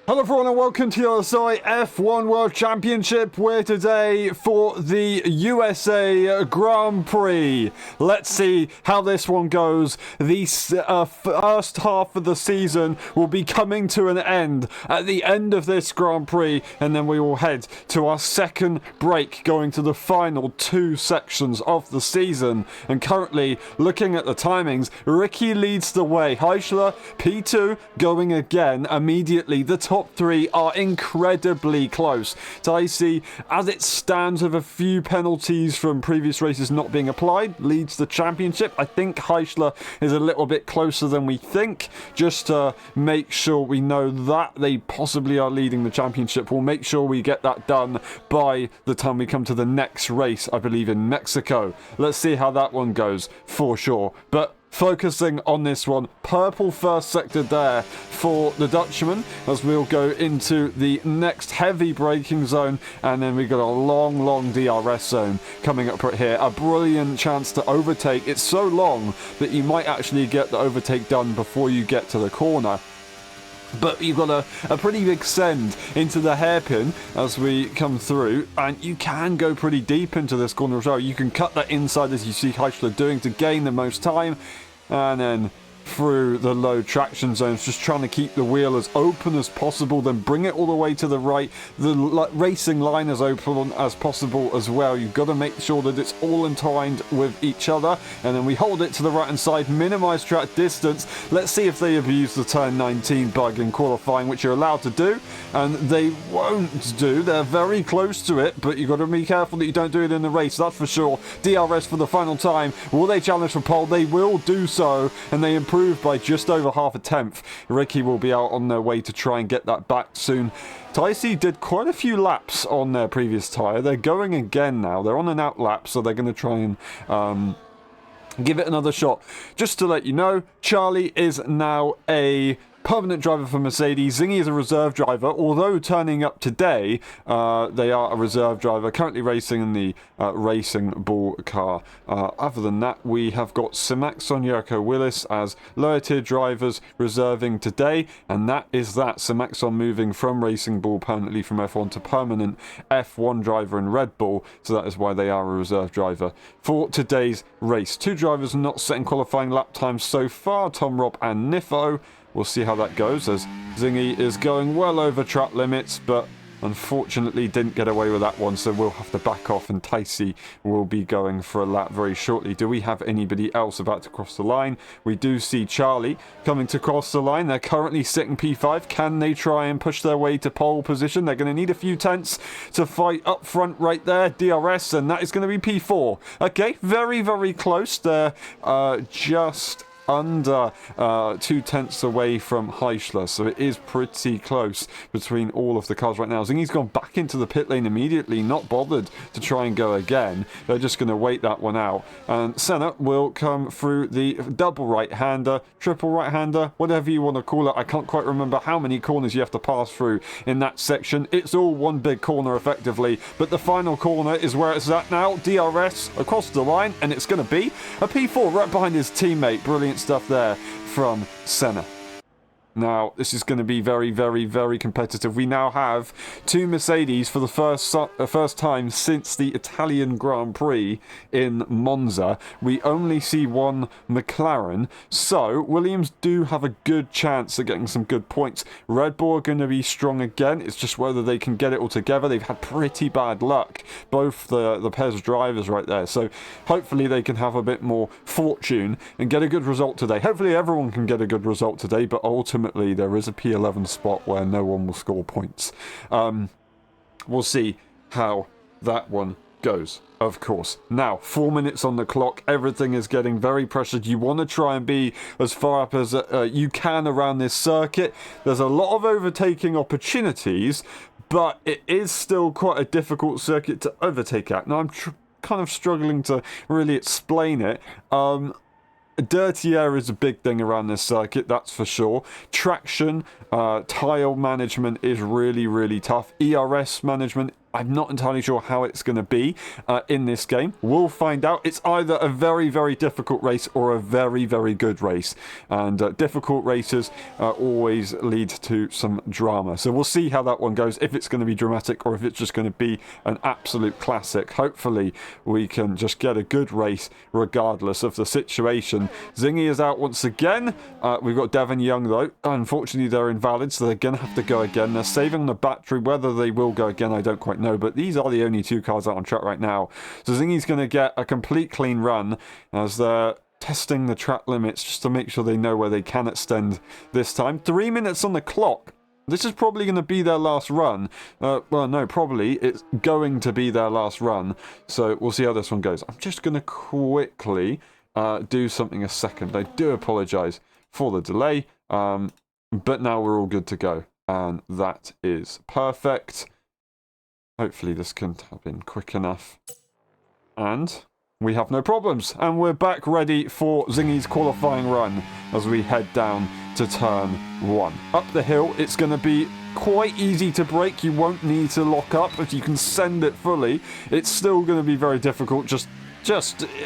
Hello everyone and welcome to the LSI F1 World Championship. We're today for the USA Grand Prix. Let's see how this one goes. The first half of the season will be coming to an end at the end of this Grand Prix, and then we will head to our second break, going to the final two sections of the season. And currently, looking at the timings, Ricky leads the way. Heisler, P2, going again immediately. The top three are incredibly close. Dicey, as it stands with a few penalties from previous races not being applied, leads the championship. I think Heisler is a little bit closer than we think. Just to make sure we know that they possibly are leading the championship, we'll make sure we get that done by the time we come to the next race, I believe in Mexico. Let's see how that one goes for sure. But focusing on this one, purple first sector there for the Dutchman as we'll go into the next heavy braking zone, and then we've got a long DRS zone coming up right here. A brilliant chance to overtake. It's so long that you might actually get the overtake done before you get to the corner. But you've got a pretty big send into the hairpin as we come through, and you can go pretty deep into this corner as well. You can cut that inside as you see Heisler doing to gain the most time, and then through the low traction zones, just trying to keep the wheel as open as possible, then bring it all the way to the right. The racing line as open as possible as well. You've got to make sure that it's all entwined with each other, and then we hold it to the right hand side, minimize track distance. Let's see if they abuse the turn 19 bug in qualifying, which you're allowed to do, and they won't do. They're very close to it, but you've got to be careful that you don't do it in the race, that's for sure. DRS for the final time. Will they challenge for pole? They will do so, and they improve by just over half a tenth. Ricky will be out on their way to try and get that back soon. Dicey did quite a few laps on their previous tyre. They're going again now. They're on an out lap, so they're going to try and give it another shot. Just to let you know, Charlie is now a permanent driver for Mercedes. Zingy is a reserve driver, although turning up today, they are a reserve driver, currently racing in the Racing Bull car. Other than that, we have got Simax on Yurko Willis as lower tier drivers reserving today, and that is that. Simax on moving from Racing Bull permanently from F1 to permanent F1 driver in Red Bull, so that is why they are a reserve driver for today's race. Two drivers not setting qualifying lap times so far, Tom Robb and Nifo. We'll see how that goes, as Zingy is going well over track limits, but unfortunately didn't get away with that one, so we'll have to back off, and Ticey will be going for a lap very shortly. Do we have anybody else about to cross the line? We do see Charlie coming to cross the line. They're currently sitting P5. Can they try and push their way to pole position? They're going to need a few tenths to fight up front right there. DRS, and that is going to be P4. Okay, very close. They're just under 2 tenths away from Heisler, so it is pretty close between all of the cars right now. Zingy's gone back into the pit lane immediately, not bothered to try and go again. They're just going to wait that one out, and Senna will come through the double right-hander, triple right-hander, whatever you want to call it. I can't quite remember how many corners you have to pass through in that section. It's all one big corner effectively, but the final corner is where it's at now. DRS across the line, and it's going to be a P4 right behind his teammate. Brilliant stuff there from Senna. Now, this is going to be very competitive. We now have two Mercedes for the first time since the Italian Grand Prix in Monza. We only see one McLaren, so Williams do have a good chance of getting some good points. Red Bull are going to be strong again. It's just whether they can get it all together. They've had pretty bad luck, both the pairs of drivers right there. So hopefully they can have a bit more fortune and get a good result today. Hopefully everyone can get a good result today, but ultimately there is a P11 spot where no one will score points. We'll see how that one goes, of course. Now, 4 minutes on the clock. Everything is getting very pressured. You want to try and be as far up as you can around this circuit. There's a lot of overtaking opportunities, but it is still quite a difficult circuit to overtake at. Now, I'm kind of struggling to really explain it. Dirty air is a big thing around this circuit, that's for sure. Traction, tire management is really tough. ERS management I'm not entirely sure how it's going to be in this game. We'll find out. It's either a very, very difficult race or a very, very good race. And difficult races always lead to some drama. So we'll see how that one goes, if it's going to be dramatic or if it's just going to be an absolute classic. Hopefully we can just get a good race regardless of the situation. Zingy is out once again. We've got Devon Young, though. Unfortunately, they're invalid, so they're going to have to go again. They're saving the battery. Whether they will go again, I don't quite know, but these are the only 2 cars out on track right now. So Zingy's going to get a complete clean run as they're testing the track limits just to make sure they know where they can extend this time. 3 minutes on the clock. This is probably going to be their last run. Well, no, probably. It's going to be their last run. So we'll see how this one goes. I'm just going to quickly do something a second. I do apologize for the delay, but now we're all good to go. And that is perfect. Hopefully this can happen quick enough. And we have no problems. And we're back ready for Zingy's qualifying run as we head down to turn 1. Up the hill, it's going to be quite easy to brake. You won't need to lock up if you can send it fully. It's still going to be very difficult, just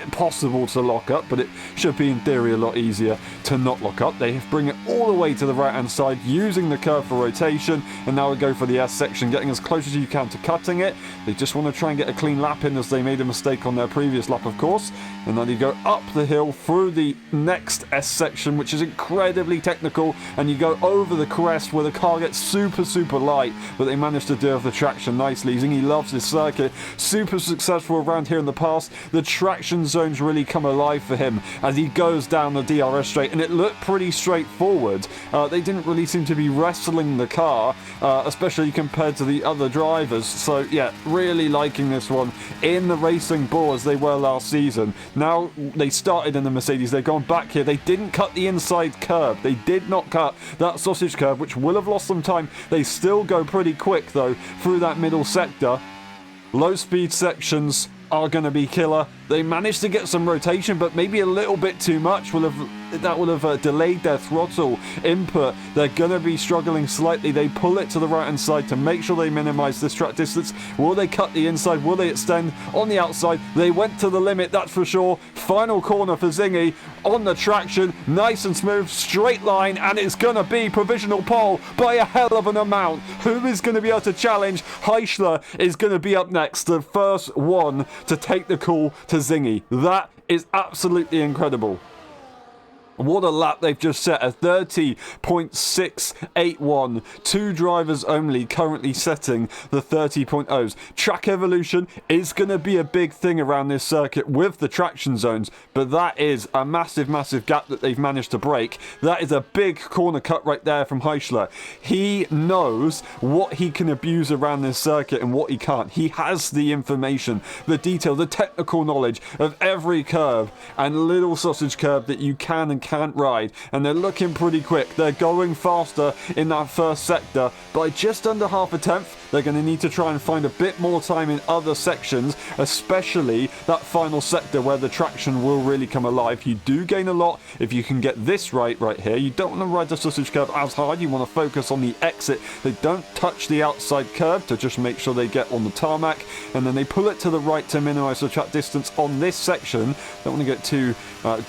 impossible to lock up, but it should be in theory a lot easier to not lock up. They bring it all the way to the right hand side using the curve for rotation, and now we go for the S section, getting as close as you can to cutting it. They just want to try and get a clean lap in, as they made a mistake on their previous lap, of course. And then you go up the hill through the next S section, which is incredibly technical, and you go over the crest where the car gets super light, but they managed to deal with the traction nicely. Zingy loves this circuit, super successful around here in the past. The traction zones really come alive for him as he goes down the DRS straight, and it looked pretty straightforward. They didn't really seem to be wrestling the car, especially compared to the other drivers. So yeah, really liking this one in the racing ball as they were last season. Now they started in the Mercedes, they've gone back here. They didn't cut the inside curb. They did not cut that sausage curb, which will have lost some time. They still go pretty quick though through that middle sector. Low speed sections are going to be killer. They managed to get some rotation, but maybe a little bit too much. That will have delayed their throttle input. They're going to be struggling slightly. They pull it to the right hand side to make sure they minimize this track distance. Will they cut the inside? Will they extend on the outside? They went to the limit, that's for sure. Final corner for Zingy on the traction, nice and smooth, straight line, and it's going to be provisional pole by a hell of an amount. Who is going to be able to challenge? Heischler is going to be up next, the first one to take the call to Zingy. That is absolutely incredible. What a lap they've just set, a 30.681. 2 drivers only currently setting the 30.0s. Track evolution is going to be a big thing around this circuit with the traction zones, but that is a massive gap that they've managed to break. That is a big corner cut right there from Heischler. He knows what he can abuse around this circuit and what he can't. He has the information, the detail, the technical knowledge of every curve and little sausage curve that you can and can't ride, and they're looking pretty quick. They're going faster in that first sector by just under half a tenth. They're going to need to try and find a bit more time in other sections, especially that final sector where the traction will really come alive. You do gain a lot if you can get this right here. You don't want to ride the sausage curve as hard. You want to focus on the exit. They don't touch the outside curve to just make sure they get on the tarmac, and then they pull it to the right to minimize the track distance on this section. Don't want to get too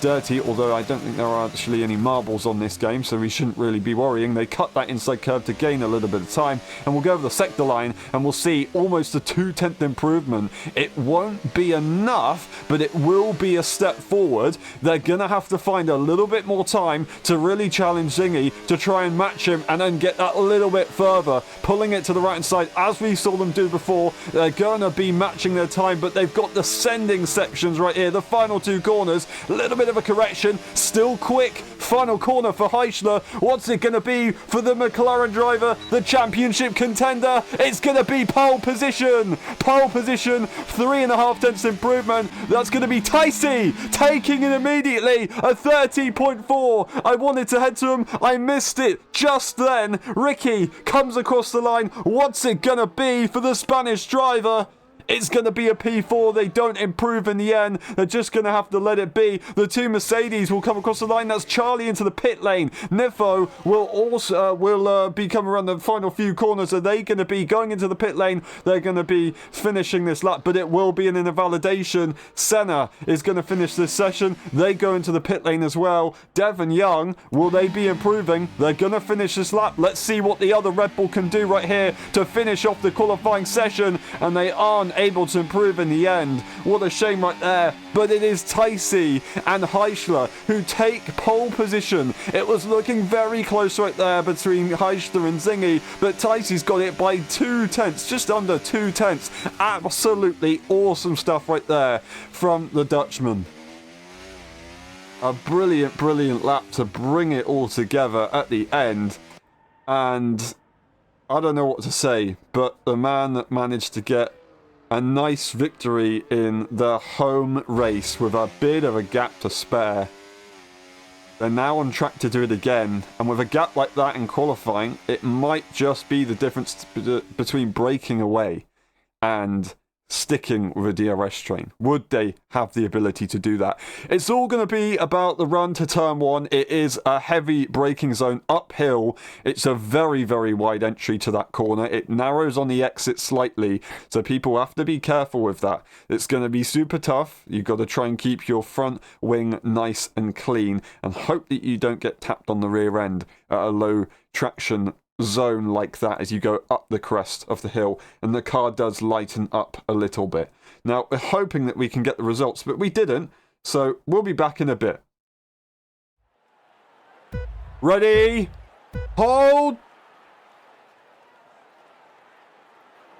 dirty, although I don't think there are actually any marbles on this game, so we shouldn't really be worrying. They cut that inside curve to gain a little bit of time, and we'll go over the sector line and we'll see almost a 0.2 improvement. It won't be enough, but it will be a step forward. They're gonna have to find a little bit more time to really challenge Zingy, to try and match him and then get that a little bit further, pulling it to the right hand side as we saw them do before. They're gonna be matching their time, but they've got the sending sections right here, the final 2 corners. A little bit of a correction, still quick. Final corner for Heischler. What's it going to be for the McLaren driver, the championship contender? It's going to be pole position. Pole position, 3.5 tenths improvement. That's going to be Ticey taking it immediately, a 30.4. I wanted to head to him. I missed it just then. Ricky comes across the line. What's it going to be for the Spanish driver? It's going to be a P4. They don't improve in the end. They're just going to have to let it be. The two Mercedes will come across the line. That's Charlie into the pit lane. Nifo will also be coming around the final few corners. Are they going to be going into the pit lane? They're going to be finishing this lap, but it will be an invalidation. Senna is going to finish this session. They go into the pit lane as well. Devon Young, will they be improving? They're going to finish this lap. Let's see what the other Red Bull can do right here to finish off the qualifying session, and they aren't able to improve in the end. What a shame right there. But it is Ticey and Heichler who take pole position. It was looking very close right there between Heichler and Zingy, but Ticey's got it by 2 tenths, just under 2 tenths. Absolutely awesome stuff right there from the Dutchman. A brilliant, brilliant lap to bring it all together at the end. And I don't know what to say, but the man that managed to get a nice victory in the home race with a bit of a gap to spare. They're now on track to do it again, and with a gap like that in qualifying, it might just be the difference between breaking away and sticking with a DRS train. Would they have the ability to do that? It's all going to be about the run to turn 1. It is a heavy braking zone uphill. It's a very, very wide entry to that corner. It narrows on the exit slightly, so people have to be careful with that. It's going to be super tough. You've got to try and keep your front wing nice and clean and hope that you don't get tapped on the rear end at a low traction zone like that as you go up the crest of the hill, and the car does lighten up a little bit. Now, we're hoping that we can get the results, but we didn't, so we'll be back in a bit. Ready? Hold!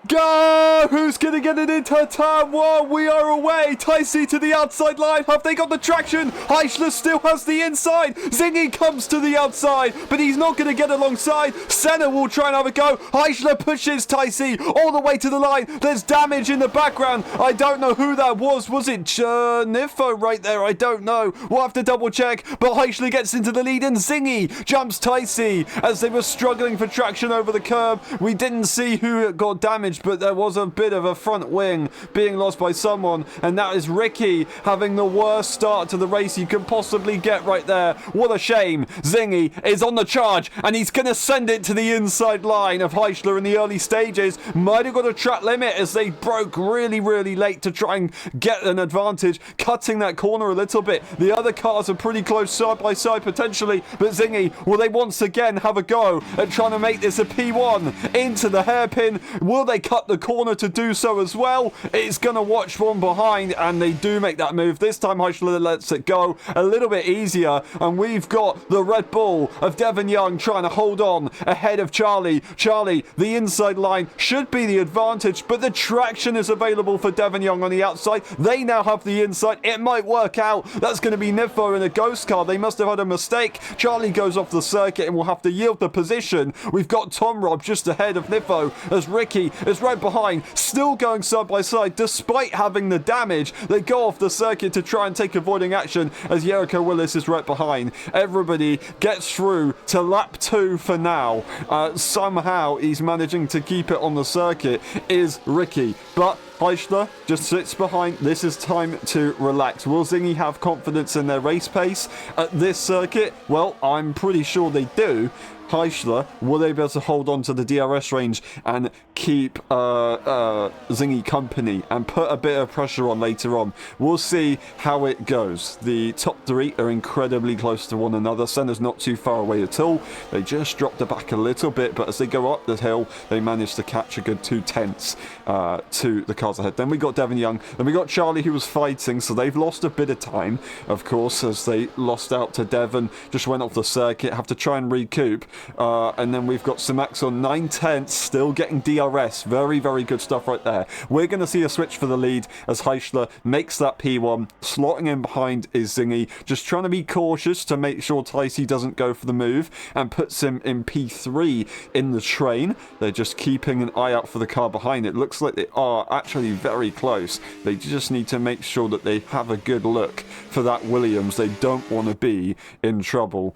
Go! Who's going to get it into turn 1? We are away. Ticey to the outside line. Have they got the traction? Heichler still has the inside. Zingy comes to the outside, but he's not going to get alongside. Senna will try and have a go. Heichler pushes Ticey all the way to the line. There's damage in the background. I don't know who that was. Was it Nifo right there? I don't know. We'll have to double check. But Heichler gets into the lead, and Zingy jumps Ticey as they were struggling for traction over the curb. We didn't see who got damaged, but there was a bit of a front wing being lost by someone, and that is Ricky having the worst start to the race you can possibly get right there. What a shame. Zingy is on the charge, and he's going to send it to the inside line of Heichler in the early stages. Might have got a track limit as they broke really, really late to try and get an advantage, cutting that corner a little bit. The other cars are pretty close side by side potentially, but Zingy, will they once again have a go at trying to make this a P1 into the hairpin? Will they cut the corner to do so as well? It's going to watch one behind, and they do make that move. This time Heichler lets it go a little bit easier, and we've got the Red Bull of Devon Young trying to hold on ahead of Charlie. Charlie, the inside line should be the advantage, but the traction is available for Devon Young on the outside. They now have the inside. It might work out. That's going to be Nifo in a ghost car. They must have had a mistake. Charlie goes off the circuit and will have to yield the position. We've got Tom Rob just ahead of Nifo as Ricky is right behind, still going side by side despite having the damage. They go off the circuit to try and take avoiding action as Jericho Willis is right behind. Everybody gets through to lap 2 for now. Somehow he's managing to keep it on the circuit is Ricky, but Heichler just sits behind. This is time to relax. Will Zingy have confidence in their race pace at this circuit? Well, I'm pretty sure they do. Heichler, will they be able to hold on to the DRS range and keep Zingy company and put a bit of pressure on later on? We'll see how it goes. The top 3 are incredibly close to one another. Senna's not too far away at all. They just dropped it back a little bit, but as they go up the hill, they managed to catch a good 2 tenths to the cars ahead. Then we got Devon Young, and we got Charlie who was fighting, so they've lost a bit of time, of course, as they lost out to Devon, just went off the circuit, have to try and recoup. And then we've got Simax on 9 tenths, still getting DRS. Very, very good stuff right there. We're going to see a switch for the lead as Heichler makes that P1. Slotting in behind is Zingy, just trying to be cautious to make sure Ticey doesn't go for the move, and puts him in P3 in the train. They're just keeping an eye out for the car behind. It looks like they are actually very close. They just need to make sure that they have a good look for that Williams. They don't want to be in trouble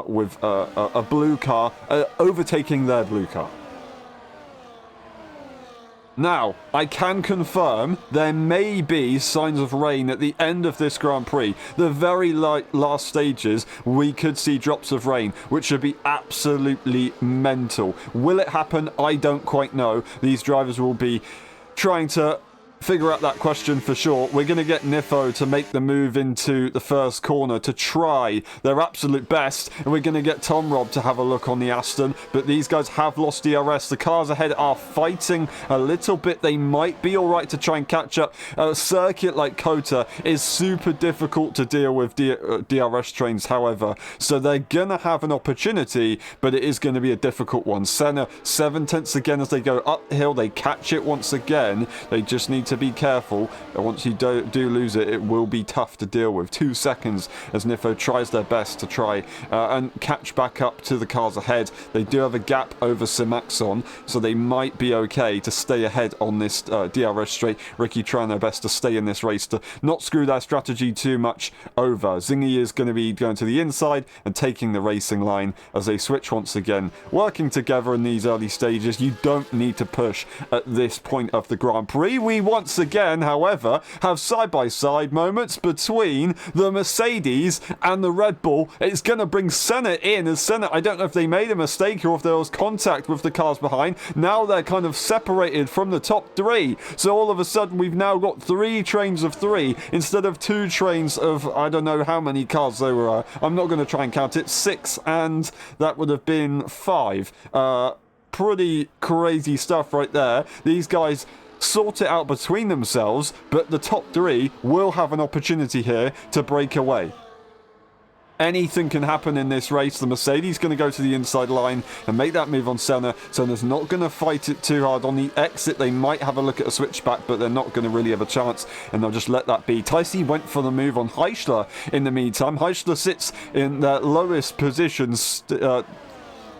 with a blue car overtaking their blue car. Now, I can confirm there may be signs of rain at the end of this Grand Prix. The very last stages, we could see drops of rain, which would be absolutely mental. Will it happen? I don't quite know. These drivers will be trying to figure out that question for sure. We're going to get Nifo to make the move into the first corner to try their absolute best, and we're going to get Tom Rob to have a look on the Aston, but these guys have lost DRS. The cars ahead are fighting a little bit. They might be alright to try and catch up. A circuit like COTA is super difficult to deal with DRS trains, however, so they're going to have an opportunity, but it is going to be a difficult one. Senna 7/10 again as they go uphill. They catch it once again. They just need to be careful. Once you do lose it, it will be tough to deal with. 2 seconds as Nifo tries their best to try and catch back up to the cars ahead. They do have a gap over Simaxon, so they might be okay to stay ahead on this DRS straight. Ricky trying their best to stay in this race to not screw their strategy too much over. Zingy is going to be going to the inside and taking the racing line as they switch once again. Working together in these early stages. You don't need to push at this point of the Grand Prix. We once again, however, have side-by-side moments between the Mercedes and the Red Bull. It's going to bring Senna in, as Senna, I don't know if they made a mistake or if there was contact with the cars behind. Now they're kind of separated from the top three. So all of a sudden we've now got 3 trains of 3 instead of 2 trains of, I don't know how many cars there were. I'm not going to try and count it. 6, and that would have been 5. Pretty crazy stuff right there. These guys sort it out between themselves, but the top 3 will have an opportunity here to break away. Anything can happen in this race. The Mercedes going to go to the inside line and make that move on Senna. Senna's not going to fight it too hard. On the exit, they might have a look at a switchback, but they're not going to really have a chance, and they'll just let that be. Tycee went for the move on Heischler in the meantime. Heischler sits in the lowest positions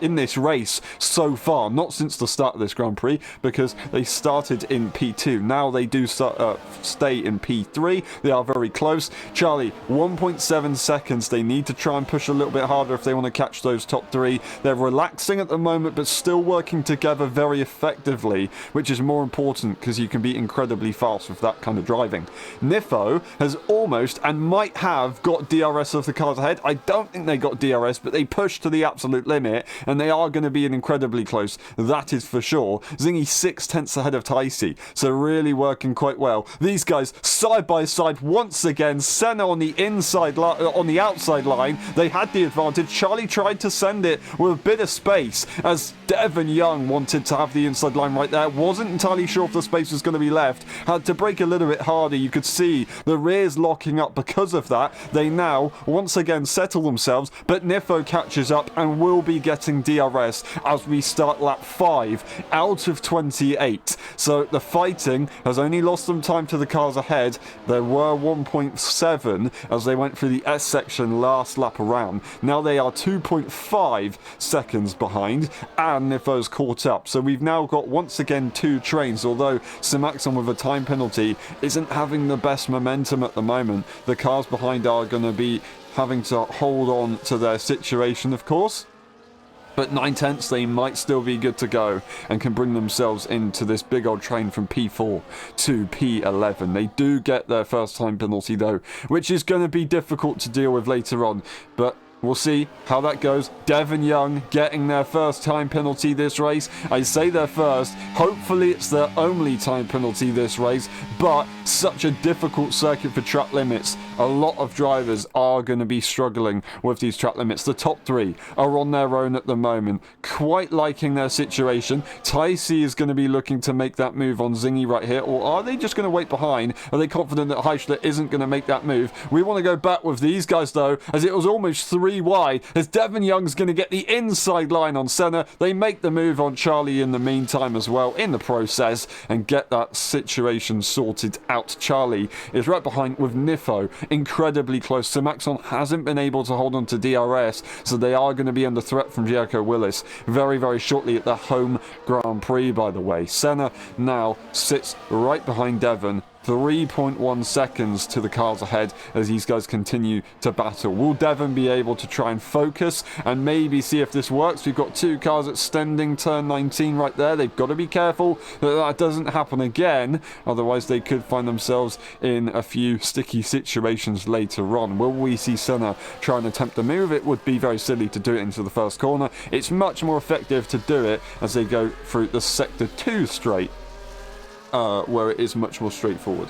in this race so far, not since the start of this Grand Prix, because they started in P2. Now they do stay in P3. They are very close. Charlie, 1.7 seconds. They need to try and push a little bit harder if they want to catch those top 3. They're relaxing at the moment, but still working together very effectively, which is more important because you can be incredibly fast with that kind of driving. Nifo has almost and might have got DRS of the cars ahead. I don't think they got DRS, but they pushed to the absolute limit, and they are going to be incredibly close, that is for sure. Zingy 6/10 ahead of Tycee, so really working quite well. These guys side by side once again. Senna on the on the outside line. They had the advantage. Charlie tried to send it with a bit of space as Devon Young wanted to have the inside line right there. Wasn't entirely sure if the space was going to be left. Had to brake a little bit harder. You could see the rears locking up because of that. They now once again settle themselves, but Nifo catches up and will be getting DRS as we start lap 5 out of 28. So the fighting has only lost them time to the cars ahead. There were 1.7 as they went through the S section last lap around. Now they are 2.5 seconds behind, and Nifo's caught up. So we've now got once again 2 trains, although Simaxon with a time penalty isn't having the best momentum at the moment. The cars behind are going to be having to hold on to their situation, of course. But 9/10 they might still be good to go and can bring themselves into this big old train from P4 to P11. They do get their first time penalty though, which is going to be difficult to deal with later on. But we'll see how that goes. Devon Young getting their first time penalty this race. I say their first. Hopefully it's their only time penalty this race. But such a difficult circuit for track limits. A lot of drivers are going to be struggling with these track limits. The top 3 are on their own at the moment. Quite liking their situation. Tycee is going to be looking to make that move on Zingy right here. Or are they just going to wait behind? Are they confident that Heischler isn't going to make that move? We want to go back with these guys though, as it was almost 3 wide, as Devon Young's going to get the inside line on Senna. They make the move on Charlie in the meantime as well in the process and get that situation sorted out. Charlie is right behind with Nifo, incredibly close. Simaxon hasn't been able to hold on to DRS, so they are going to be under threat from Jericho Willis very, very shortly at the home Grand Prix, by the way. Senna now sits right behind Devon. 3.1 seconds to the cars ahead as these guys continue to battle. Will Devon be able to try and focus and maybe see if this works? We've got 2 cars extending turn 19 right there. They've got to be careful that that doesn't happen again, otherwise they could find themselves in a few sticky situations later on. Will we see Senna try and attempt the move? It would be very silly to do it into the first corner. It's much more effective to do it as they go through the sector 2 straight, where it is much more straightforward.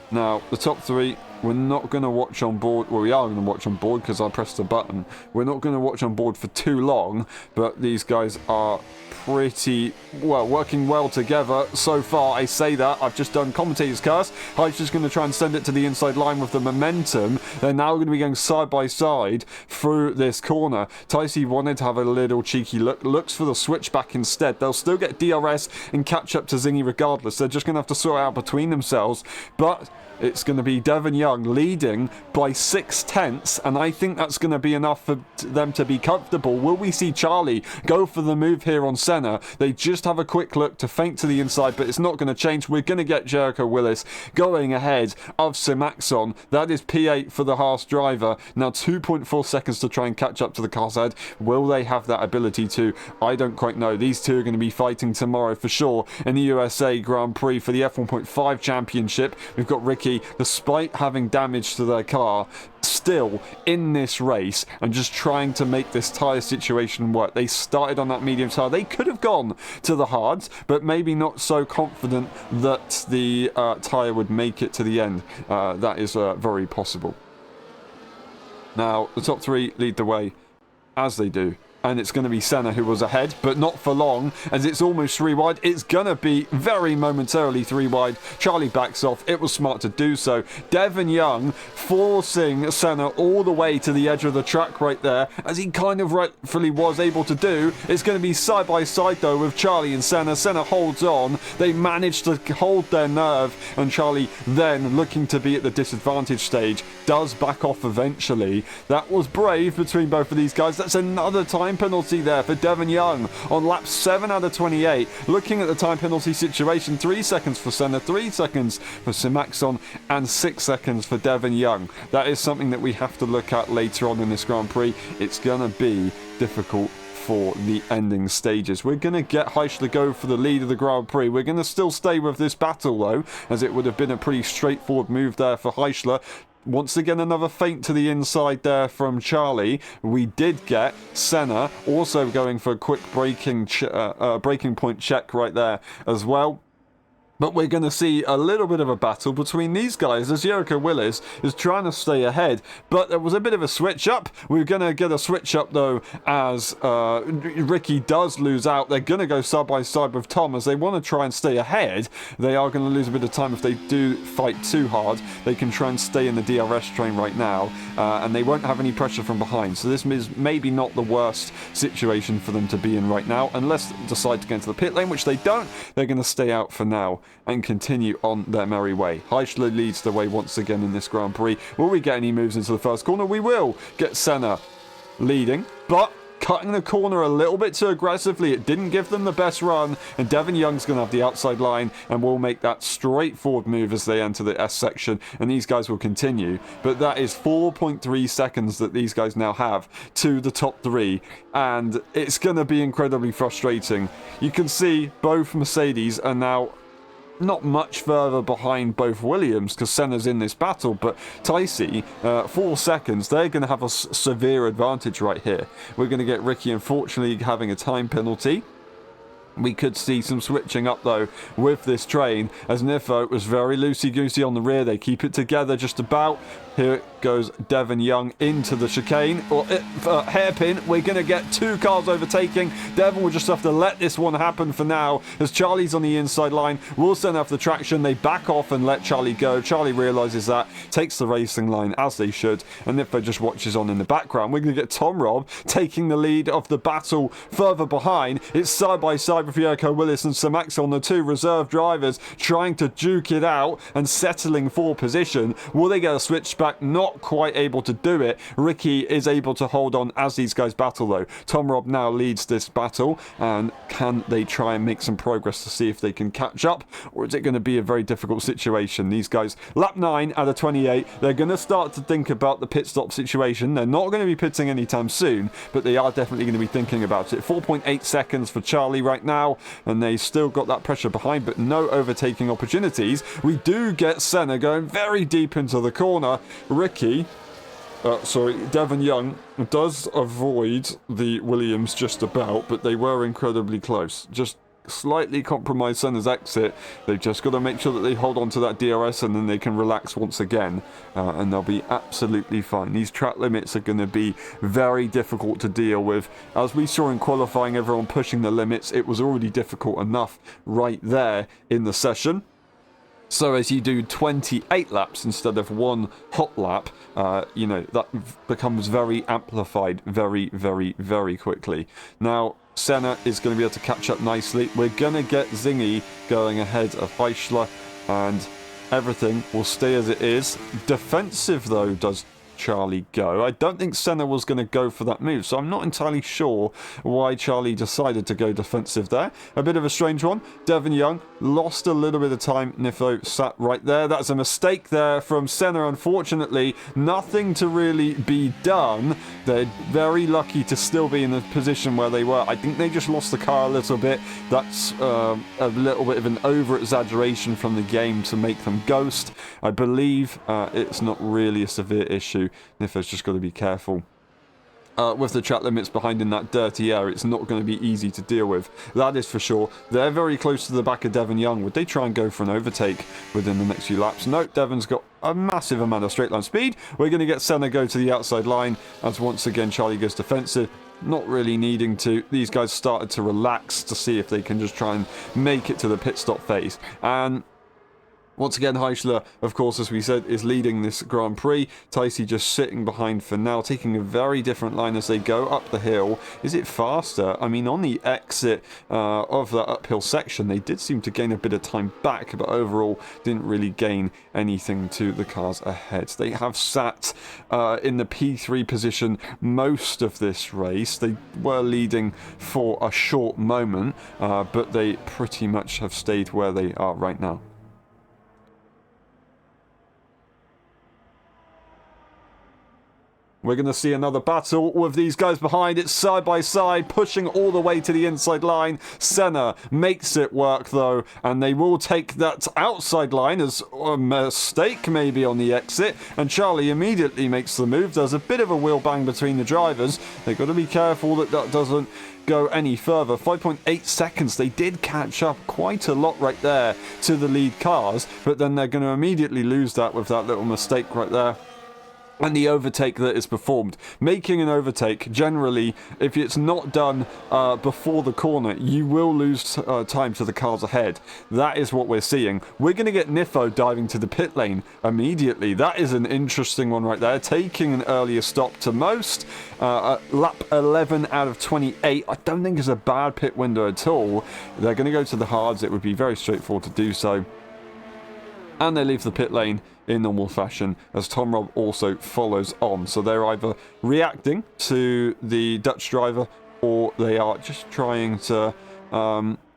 Now, the top 3, we're not going to watch on board. Well, we are going to watch on board because I pressed the button. We're not going to watch on board for too long, but these guys are pretty well, working well together so far. I say that. I've just done commentator's curse. I'm just going to try and send it to the inside line with the momentum. They're now going to be going side by side through this corner. Ticey wanted to have a little cheeky look. Looks for the switchback instead. They'll still get DRS and catch up to Zingy regardless. They're just going to have to sort it out between themselves. But it's going to be Devon Young leading by 6/10, and I think that's going to be enough for them to be comfortable. Will we see Charlie go for the move here on Senna? They just have a quick look to feint to the inside, but it's not going to change. We're going to get Jericho Willis going ahead of Simaxon. That is P8 for the Haas driver. Now 2.4 seconds to try and catch up to the car's head. Will they have that ability to? I don't quite know. These two are going to be fighting tomorrow for sure in the USA Grand Prix for the F1.5 Championship. We've got Ricky, despite having damage to their car, still in this race and just trying to make this tyre situation work. They started on that medium tyre. They could have gone to the hards, but maybe not so confident that the tyre would make it to the end. That is very possible. Now, the top 3 lead the way, as they do. And it's going to be Senna who was ahead, but not for long, as it's almost 3 wide. It's going to be very momentarily 3 wide. Charlie backs off. It was smart to do so. Devon Young forcing Senna all the way to the edge of the track right there, as he kind of rightfully was able to do. It's going to be side by side, though, with Charlie and Senna. Senna holds on. They manage to hold their nerve, and Charlie then, looking to be at the disadvantage stage, does back off eventually. That was brave between both of these guys. That's another time penalty there for Devon Young on lap 7 out of 28. Looking at the time penalty situation, 3 seconds for Senna, 3 seconds for Simaxon, and 6 seconds for Devon Young. That is something that we have to look at later on in this Grand Prix. It's going to be difficult for the ending stages. We're going to get Heischler go for the lead of the Grand Prix. We're going to still stay with this battle, though, as it would have been a pretty straightforward move there for Heischler. Once again, another feint to the inside there from Charlie. We did get Senna also going for a quick braking point check right there as well. But we're going to see a little bit of a battle between these guys as Jericho Willis is trying to stay ahead. But there was a bit of a switch up. We're going to get a switch up, though, as Ricky does lose out. They're going to go side by side with Tom as they want to try and stay ahead. They are going to lose a bit of time if they do fight too hard. They can try and stay in the DRS train right now, and they won't have any pressure from behind. So this is maybe not the worst situation for them to be in right now, unless they decide to get into the pit lane, which they don't. They're going to stay out for now and continue on their merry way. Heischler leads the way once again in this Grand Prix. Will we get any moves into the first corner? We will get Senna leading, but cutting the corner a little bit too aggressively. It didn't give them the best run, and Devon Young's going to have the outside line and will make that straightforward move as they enter the S section, and these guys will continue. But that is 4.3 seconds that these guys now have to the top 3, and it's going to be incredibly frustrating. You can see both Mercedes are now not much further behind both Williams because Senna's in this battle, but Ticey, 4 seconds, they're going to have a severe advantage right here. We're going to get Ricky, unfortunately, having a time penalty. We could see some switching up, though, with this train, as Nifo was very loosey-goosey on the rear. They keep it together just about. Here goes Devon Young into the chicane, or hairpin. We're going to get 2 cars overtaking. Devon will just have to let this one happen for now, as Charlie's on the inside line. Will send off the traction. They back off and let Charlie go. Charlie realises that, takes the racing line, as they should, and Nifo just watches on in the background. We're going to get Tom Robb taking the lead of the battle further behind. It's side by side driver for Yoko Willis and Sir Max on the two reserve drivers trying to duke it out and settling for position. Will they get a switchback? Not quite able to do it. Ricky is able to hold on as these guys battle though. Tom Robb now leads this battle, and can they try and make some progress to see if they can catch up, or is it going to be a very difficult situation? These guys, lap 9 out of 28, they're going to start to think about the pit stop situation. They're not going to be pitting anytime soon, but they are definitely going to be thinking about it. 4.8 seconds for Charlie right now, and they still got that pressure behind, but no overtaking opportunities. We do get Senna going very deep into the corner. Devon Young does avoid the Williams just about, but they were incredibly close. Just slightly compromise Senna's exit. They've just got to make sure that they hold on to that DRS, and then they can relax once again, and they'll be absolutely fine. These track limits are going to be very difficult to deal with. As we saw in qualifying, everyone pushing the limits, it was already difficult enough right there in the session. So as you do 28 laps instead of one hot lap, that becomes very amplified very, very, very quickly. Now, Senna is going to be able to catch up nicely. We're going to get Zingy going ahead of Heischler, and everything will stay as it is. Defensive, though, does Charlie go. I don't think Senna was going to go for that move, so I'm not entirely sure why Charlie decided to go defensive there. A bit of a strange one. Devon Young lost a little bit of time. Nifo sat right there. That's a mistake there from Senna, unfortunately. Nothing to really be done. They're very lucky to still be in the position where they were. I think they just lost the car a little bit. That's a little bit of an over-exaggeration from the game to make them ghost. I believe it's not really a severe issue. Nifo's just got to be careful. With the track limits behind in that dirty air, it's not going to be easy to deal with. That is for sure. They're very close to the back of Devon Young. Would they try and go for an overtake within the next few laps? No, Devon's got a massive amount of straight line speed. We're going to get Senna go to the outside line as once again Charlie goes defensive. Not really needing to. These guys started to relax to see if they can just try and make it to the pit stop phase. And once again, Heischler, of course, as we said, is leading this Grand Prix. Ticey just sitting behind for now, taking a very different line as they go up the hill. Is it faster? I mean, on the exit of that uphill section, they did seem to gain a bit of time back, but overall didn't really gain anything to the cars ahead. They have sat in the P3 position most of this race. They were leading for a short moment, but they pretty much have stayed where they are right now. We're going to see another battle with these guys behind. It's side by side, pushing all the way to the inside line. Senna makes it work, though, and they will take that outside line as a mistake, maybe, on the exit. And Charlie immediately makes the move. There's a bit of a wheel bang between the drivers. They've got to be careful that that doesn't go any further. 5.8 seconds. They did catch up quite a lot right there to the lead cars, but then they're going to immediately lose that with that little mistake right there. And the overtake that is performed. Making an overtake, generally, if it's not done before the corner, you will lose time to the cars ahead. That is what we're seeing. We're going to get Nifo diving to the pit lane immediately. That is an interesting one right there. Taking an earlier stop to most. Lap 11 out of 28. I don't think it's a bad pit window at all. They're going to go to the hards. It would be very straightforward to do so. And they leave the pit lane in normal fashion as Tom Robb also follows on. So they're either reacting to the Dutch driver or they are just trying to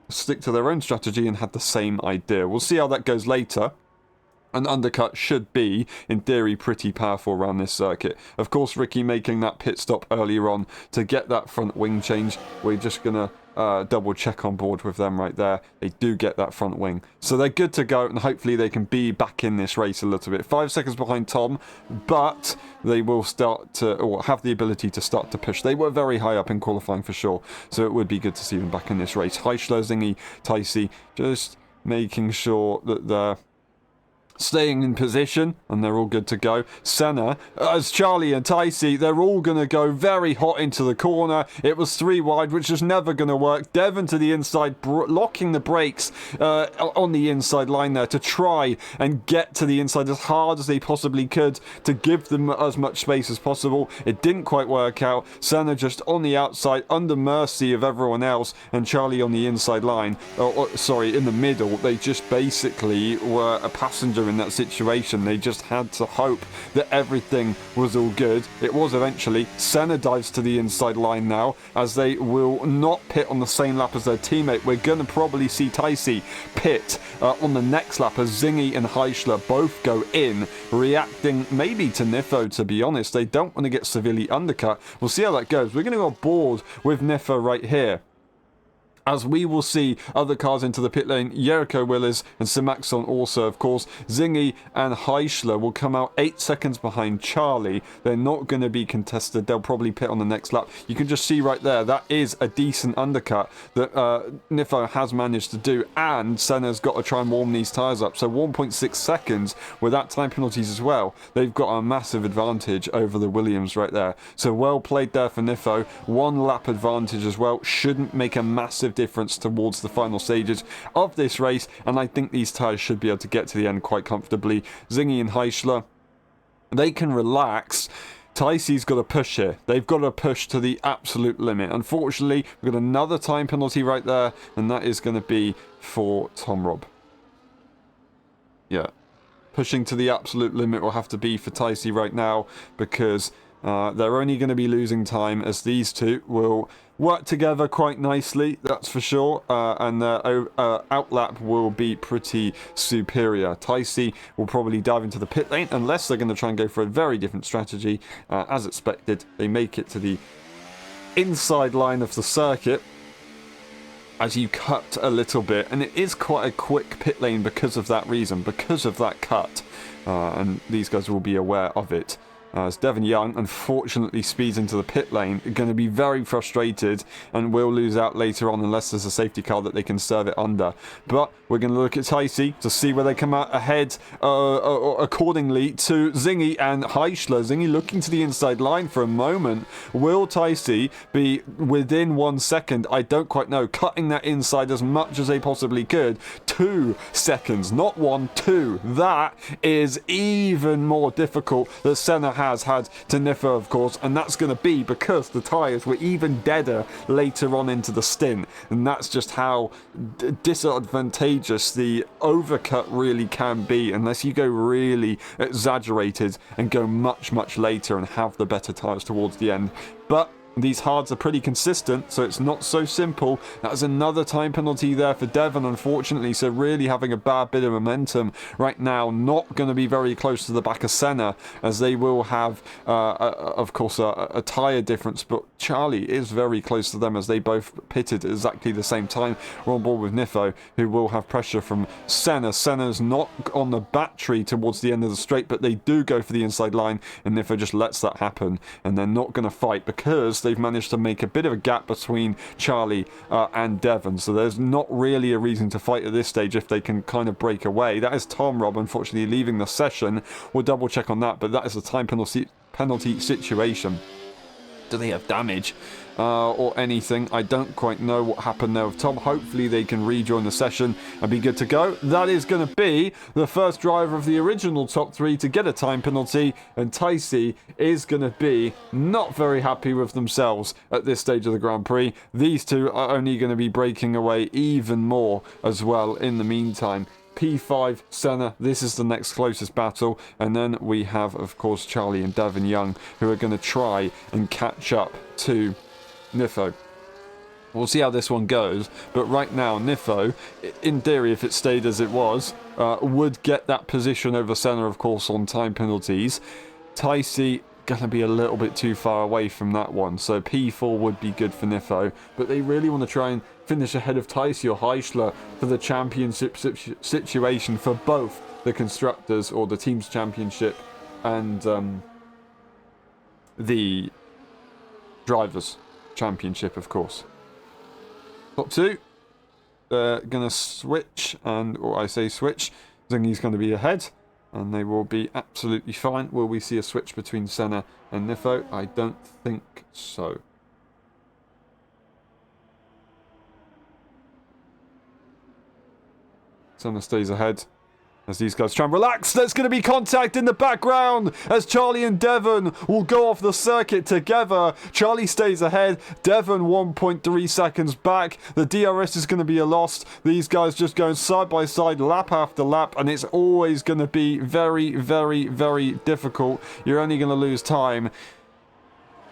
stick to their own strategy and had the same idea. We'll see how that goes later. An undercut should be, in theory, pretty powerful around this circuit. Of course, Ricky making that pit stop earlier on to get that front wing change. We're just going to double check on board with them right there. They do get that front wing. So they're good to go, and hopefully they can be back in this race a little bit. 5 seconds behind Tom, but they will start to, or have the ability to start to push. They were very high up in qualifying for sure, so it would be good to see them back in this race. Heischler, Zingy, Ticey, just making sure that they're staying in position, and they're all good to go. Senna, as Charlie and Ticey, they're all going to go very hot into the corner. It was 3 wide, which is never going to work. Devon to the inside, locking the brakes on the inside line there to try and get to the inside as hard as they possibly could to give them as much space as possible. It didn't quite work out. Senna just on the outside, under mercy of everyone else, and Charlie on the inside line, sorry, in the middle. They just basically were a passenger in that situation. They just had to hope that everything was all good. It was eventually. Senna dives to the inside line now, as they will not pit on the same lap as their teammate. We're going to probably see Ticey pit on the next lap as Zingy and Heischler both go in, reacting maybe to Nifo, to be honest. They don't want to get severely undercut. We'll see how that goes. We're going to go board with Nifo right here, as we will see other cars into the pit lane. Jericho Willis and Simaxon also, of course. Zingy and Heischler will come out 8 seconds behind Charlie. They're not going to be contested. They'll probably pit on the next lap. You can just see right there, that is a decent undercut that Nifo has managed to do, and Senna's got to try and warm these tyres up. So 1.6 seconds without time penalties as well. They've got a massive advantage over the Williams right there. So well played there for Nifo. 1 lap advantage as well. Shouldn't make a massive difference towards the final stages of this race, and I think these tyres should be able to get to the end quite comfortably. Zingy and Heischler, they can relax. Ticey's got to push here. They've got to push to the absolute limit. Unfortunately, we've got another time penalty right there, and that is going to be for Tom Robb. Yeah, pushing to the absolute limit will have to be for Ticey right now, because they're only going to be losing time, as these two will work together quite nicely, that's for sure, and their outlap will be pretty superior. Ticey will probably dive into the pit lane, unless they're going to try and go for a very different strategy. As expected, they make it to the inside line of the circuit as you cut a little bit, and it is quite a quick pit lane because of that reason, because of that cut, and these guys will be aware of it. As Devon Young unfortunately speeds into the pit lane, going to be very frustrated and will lose out later on unless there's a safety car that they can serve it under. But we're going to look at Ticey to see where they come out ahead accordingly to Zingy and Heischler. Zingy looking to the inside line for a moment. Will Ticey be within 1 second? I don't quite know. Cutting that inside as much as they possibly could. 2 seconds, not 1, 2. That is even more difficult than Senna has had to Nifo, of course, and that's going to be because the tyres were even deader later on into the stint, and that's just how disadvantageous the overcut really can be unless you go really exaggerated and go much later and have the better tyres towards the end. But these hards are pretty consistent, so it's not so simple. That's another time penalty there for Devon, unfortunately, so really having a bad bit of momentum right now. Not going to be very close to the back of Senna, as they will have, of course, a tyre difference, but Charlie is very close to them as they both pitted at exactly the same time. We're on board with Nifo, who will have pressure from Senna. Senna's not on the battery towards the end of the straight, but they do go for the inside line, and Nifo just lets that happen, and they're not going to fight because they've managed to make a bit of a gap between Charlie and Devon, so there's not really a reason to fight at this stage if they can kind of break away. That is Tom Robb, unfortunately, leaving the session. We'll double check on that, but that is a time penalty situation. Do they have damage or anything? I don't quite know what happened there with Tom. Hopefully they can rejoin the session and be good to go. That is going to be the first driver of the original top 3 to get a time penalty, and Ticey is going to be not very happy with themselves at this stage of the Grand Prix. These two are only going to be breaking away even more as well in the meantime. P5, Senna, this is the next closest battle, and then we have, of course, Charlie and Devon Young, who are going to try and catch up to Nifo. We'll see how this one goes, but right now Nifo, in theory, if it stayed as it was, would get that position over Senna, of course, on time penalties. Ticey going to be a little bit too far away from that one, so P4 would be good for Nifo, but they really want to try and finish ahead of Ticey or Heischler for the championship situation for both the constructors or the team's championship and the drivers championship, of course. Top 2, they're going to switch, and or I say switch. Zingy's going to be ahead. and they will be absolutely fine. Will we see a switch between Senna and Nifo? I don't think so. Senna stays ahead as these guys try and relax. There's going to be contact in the background as Charlie and Devon will go off the circuit together. Charlie stays ahead. Devon 1.3 seconds back. The DRS is going to be a loss. These guys just going side by side, lap after lap, and it's always going to be very, very, very difficult. You're only going to lose time.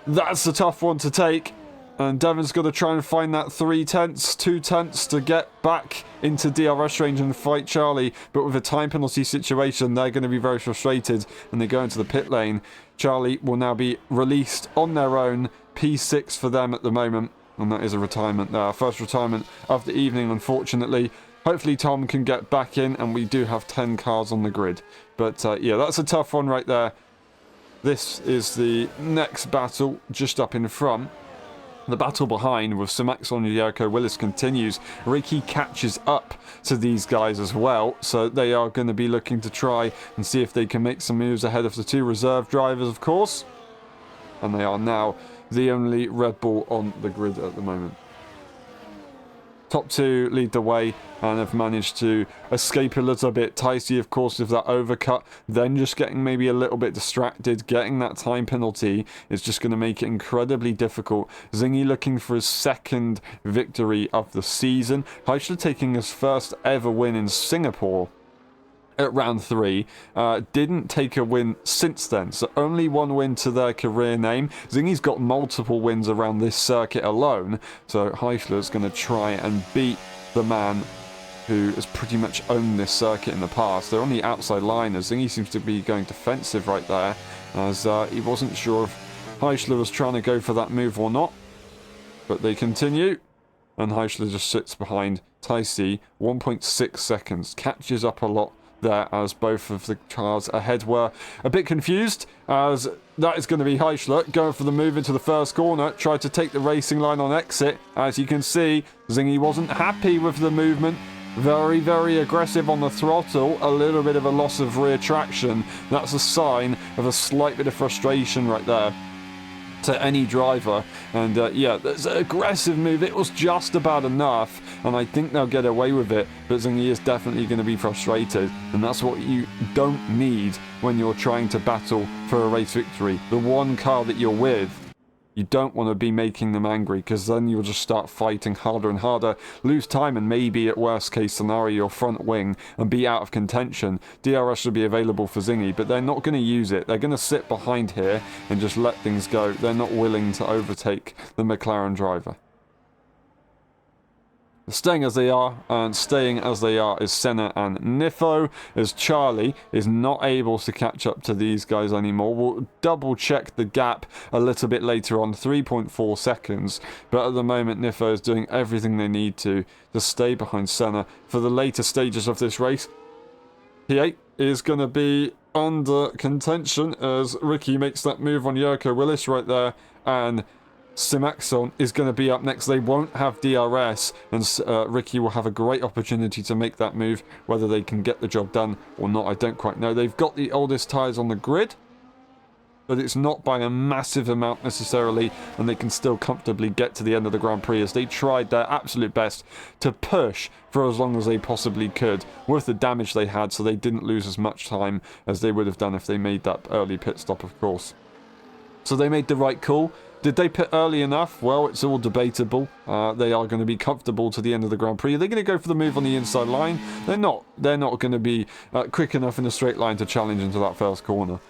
That's a tough one to take. And Devon's got to try and find that 3/10, 2/10 to get back into DRS range and fight Charlie. But with a time penalty situation, they're going to be very frustrated and they go into the pit lane. Charlie will now be released on their own. P6 for them at the moment. And that is a retirement there. First retirement of the evening, unfortunately. Hopefully Tom can get back in and we do have 10 cars on the grid. But yeah, that's a tough one right there. This is the next battle just up in front. The battle behind with Simaxon and Jericho Willis continues. Ricky catches up to these guys as well, so they are going to be looking to try and see if they can make some moves ahead of the two reserve drivers, of course. And they are now the only Red Bull on the grid at the moment. Top two lead the way and have managed to escape a little bit. Ticey, of course, with that overcut, then just getting maybe a little bit distracted. Getting that time penalty is just going to make it incredibly difficult. Zingy looking for his second victory of the season. Heisler taking his first ever win in Singapore at round 3, didn't take a win since then, so only one win to their career name. Zingy's got multiple wins around this circuit alone, so Heisler's going to try and beat the man who has pretty much owned this circuit in the past. They're on the outside line as Zingy seems to be going defensive right there, as he wasn't sure if Heisler was trying to go for that move or not, but they continue, and Heisler just sits behind Ticey. 1.6 seconds, catches up a lot there as both of the cars ahead were a bit confused, as that is going to be Heisler going for the move into the first corner, tried to take the racing line on exit. As you can see, Zingy wasn't happy with the movement, very, very aggressive on the throttle, a little bit of a loss of rear traction. That's a sign of a slight bit of frustration right there to any driver, and yeah, there's an aggressive move. It was just about enough, and I think they'll get away with it, but Zingy is definitely going to be frustrated, and that's what you don't need when you're trying to battle for a race victory. The one car that you're with, you don't want to be making them angry, because then you'll just start fighting harder and harder, lose time, and maybe at worst case scenario your front wing and be out of contention. DRS should be available for Zingy, but they're not going to use it. They're going to sit behind here and just let things go. They're not willing to overtake the McLaren driver. Staying as they are, and staying as they are is Senna and Nifo, as Charlie is not able to catch up to these guys anymore. We'll double check the gap a little bit later on, 3.4 seconds, but at the moment Nifo is doing everything they need to stay behind Senna for the later stages of this race. P8 is going to be under contention as Ricky makes that move on Jericho Willis right there, and Simaxon is going to be up next. They won't have DRS, and Ricky will have a great opportunity to make that move. Whether they can get the job done or not, I don't quite know. They've got the oldest tyres on the grid, but it's not by a massive amount necessarily, and they can still comfortably get to the end of the Grand Prix as they tried their absolute best to push for as long as they possibly could with the damage they had, so they didn't lose as much time as they would have done if they made that early pit stop, of course. So they made the right call. Did they pit early enough? Well, it's all debatable. They are going to be comfortable to the end of the Grand Prix. Are they going to go for the move on the inside line? They're not. They're not going to be quick enough in a straight line to challenge into that first corner.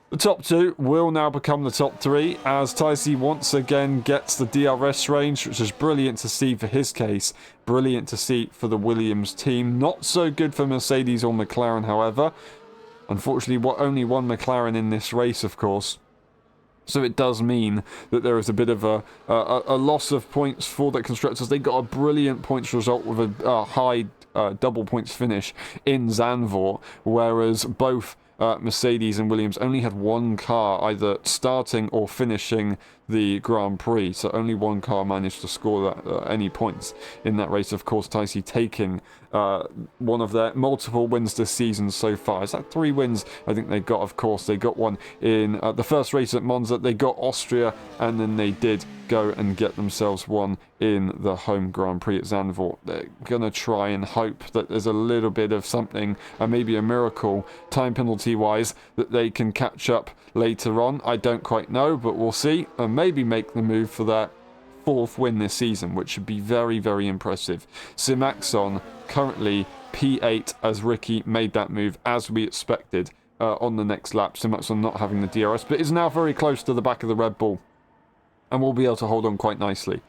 The top two will now become the top three, as Ticey once again gets the DRS range, which is brilliant to see for his case. Brilliant to see for the Williams team. Not so good for Mercedes or McLaren, however. Unfortunately, only one McLaren in this race, of course. So it does mean that there is a bit of a loss of points for the constructors. They got a brilliant points result with a high double points finish in Zandvoort, whereas both Mercedes and Williams only had one car either starting or finishing the Grand Prix, so only one car managed to score that any points in that race. Of course, Taisi taking one of their multiple wins this season so far. Is that 3 wins I think they got? Of course, they got one in the first race at Monza, they got Austria, and then they did go and get themselves one in the home Grand Prix at Zandvoort. They're going to try and hope that there's a little bit of something, maybe a miracle, time penalty wise, that they can catch up later on. I don't quite know, but we'll see, and maybe make the move for that 4th win this season, which should be very, very impressive. Simaxon currently P8 as Ricky made that move as we expected on the next lap. Simaxon not having the DRS, but is now very close to the back of the Red Bull and will be able to hold on quite nicely.